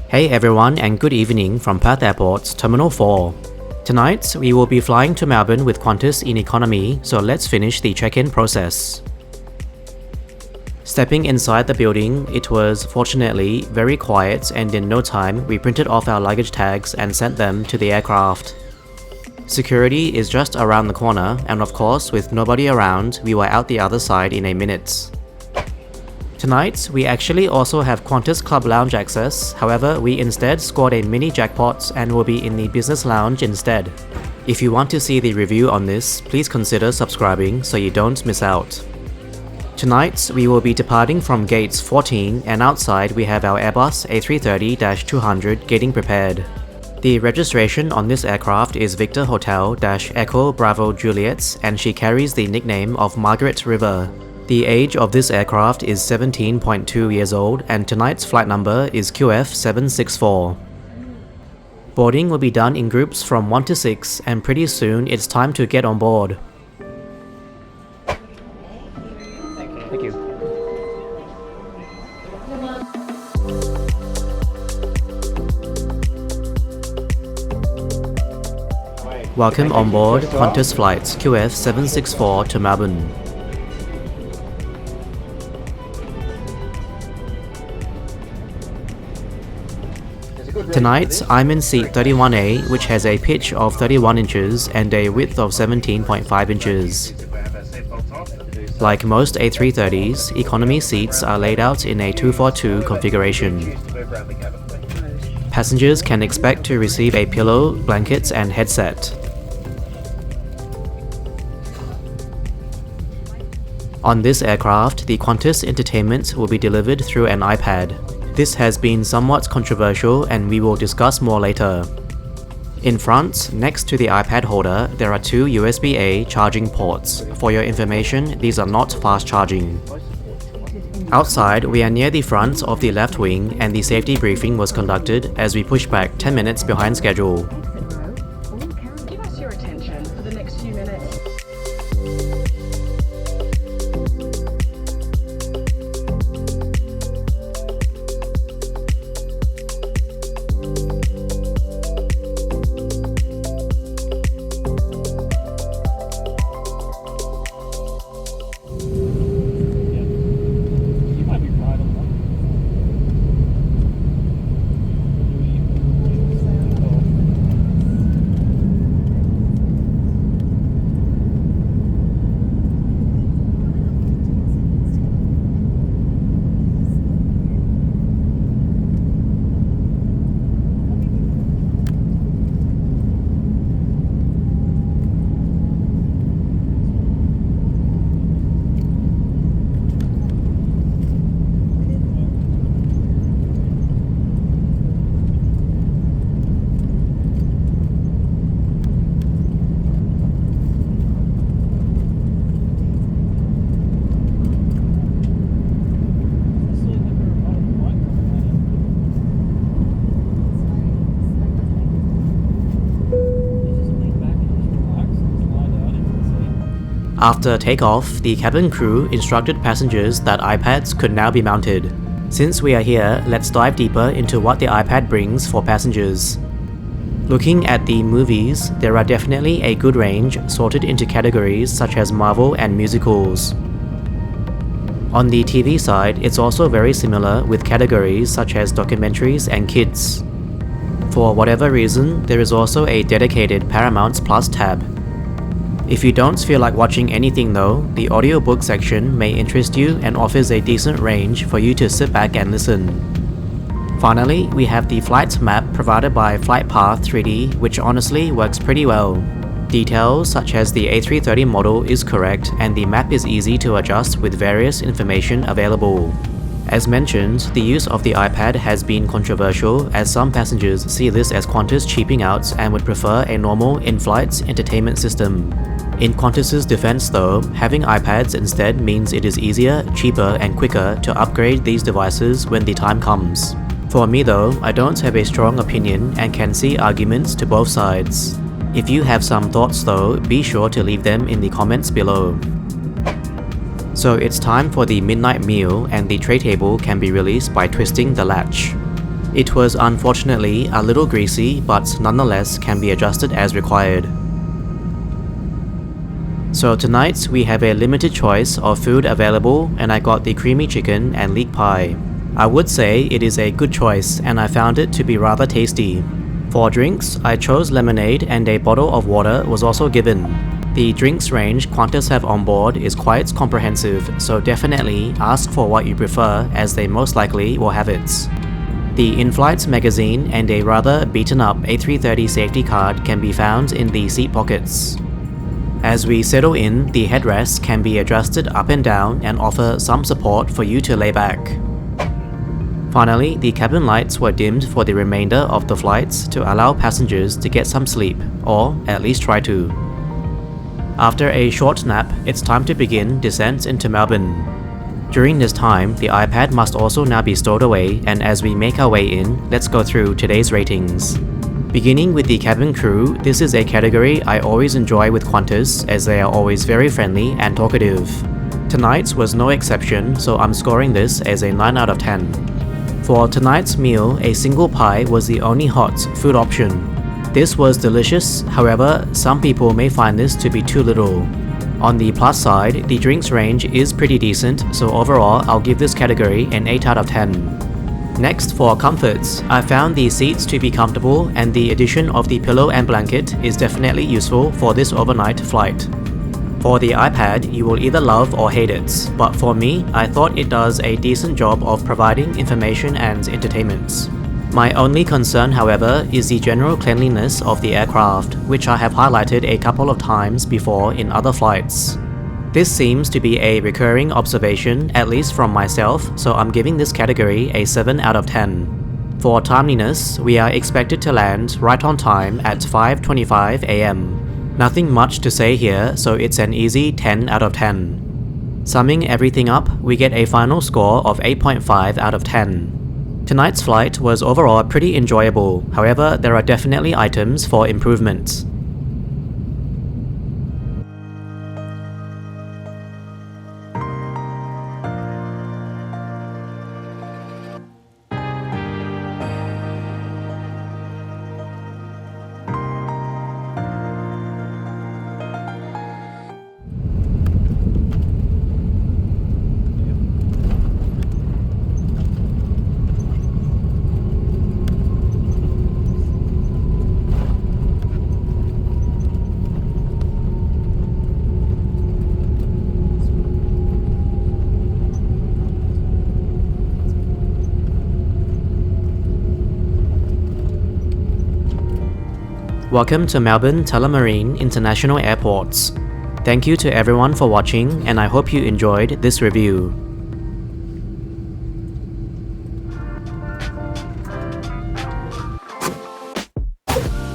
Hey everyone and good evening from Perth Airport's Terminal 4. Tonight, we will be flying to Melbourne with Qantas in economy, so let's finish the check-in process. Stepping inside the building, it was fortunately very quiet, and in no time we printed off our luggage tags and sent them to the aircraft. Security is just around the corner, and of course with nobody around, we were out the other side in a minute. Tonight, we actually also have Qantas Club Lounge access, however we instead scored a mini jackpot and will be in the business lounge instead. If you want to see the review on this, please consider subscribing so you don't miss out. Tonight, we will be departing from gates 14 and outside we have our Airbus A330-200 getting prepared. The registration on this aircraft is Victor Hotel-Echo Bravo Juliet and she carries the nickname of Margaret River. The age of this aircraft is 17.2 years old and tonight's flight number is QF764. Boarding will be done in groups from 1 to 6 and pretty soon it's time to get on board. Thank you. Welcome on board Qantas flights QF764 to Melbourne. Tonight, I'm in seat 31A, which has a pitch of 31 inches and a width of 17.5 inches. Like most A330s, economy seats are laid out in a 242 configuration. Passengers can expect to receive a pillow, blankets and headset. On this aircraft, the Qantas entertainment will be delivered through an iPad. This has been somewhat controversial and we will discuss more later. In front, next to the iPad holder, there are two USB-A charging ports. For your information, these are not fast charging. Outside, we are near the front of the left wing and the safety briefing was conducted as we push back 10 minutes behind schedule. Give us your attention for the next few minutes. After takeoff, the cabin crew instructed passengers that iPads could now be mounted. Since we are here, let's dive deeper into what the iPad brings for passengers. Looking at the movies, there are definitely a good range sorted into categories such as Marvel and musicals. On the TV side, it's also very similar with categories such as documentaries and kids. For whatever reason, there is also a dedicated Paramount Plus tab. If you don't feel like watching anything though, the audiobook section may interest you and offers a decent range for you to sit back and listen. Finally, we have the flight map provided by FlightPath 3D, which honestly works pretty well. Details such as the A330 model is correct and the map is easy to adjust with various information available. As mentioned, the use of the iPad has been controversial as some passengers see this as Qantas cheaping out and would prefer a normal in-flight entertainment system. In Qantas's defense though, having iPads instead means it is easier, cheaper and quicker to upgrade these devices when the time comes. For me though, I don't have a strong opinion and can see arguments to both sides. If you have some thoughts though, be sure to leave them in the comments below. So it's time for the midnight meal and the tray table can be released by twisting the latch. It was unfortunately a little greasy, but nonetheless can be adjusted as required. So tonight we have a limited choice of food available, and I got the creamy chicken and leek pie. I would say it is a good choice and I found it to be rather tasty. For drinks, I chose lemonade and a bottle of water was also given. The drinks range Qantas have on board is quite comprehensive, so definitely ask for what you prefer as they most likely will have it. The in-flight magazine and a rather beaten up A330 safety card can be found in the seat pockets. As we settle in, the headrests can be adjusted up and down and offer some support for you to lay back. Finally, the cabin lights were dimmed for the remainder of the flights to allow passengers to get some sleep, or at least try to. After a short nap, it's time to begin descent into Melbourne. During this time, the iPad must also now be stowed away, and as we make our way in, let's go through today's ratings. Beginning with the cabin crew, this is a category I always enjoy with Qantas as they are always very friendly and talkative. Tonight's was no exception, so I'm scoring this as a 9 out of 10. For tonight's meal, a single pie was the only hot food option. This was delicious, however, some people may find this to be too little. On the plus side, the drinks range is pretty decent, so overall I'll give this category an 8 out of 10. Next, for comforts, I found the seats to be comfortable and the addition of the pillow and blanket is definitely useful for this overnight flight. For the iPad, you will either love or hate it, but for me, I thought it does a decent job of providing information and entertainment. My only concern, however, is the general cleanliness of the aircraft, which I have highlighted a couple of times before in other flights. This seems to be a recurring observation, at least from myself, so I'm giving this category a 7 out of 10. For timeliness, we are expected to land right on time at 5:25 AM. Nothing much to say here, so it's an easy 10 out of 10. Summing everything up, we get a final score of 8.5 out of 10. Tonight's flight was overall pretty enjoyable, however, there are definitely items for improvement. Welcome to Melbourne Tullamarine International Airports. Thank you to everyone for watching, and I hope you enjoyed this review.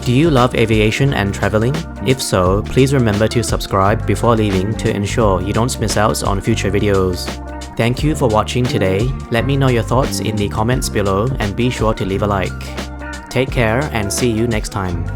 Do you love aviation and traveling? If so, please remember to subscribe before leaving to ensure you don't miss out on future videos. Thank you for watching today. Let me know your thoughts in the comments below and be sure to leave a like. Take care and see you next time.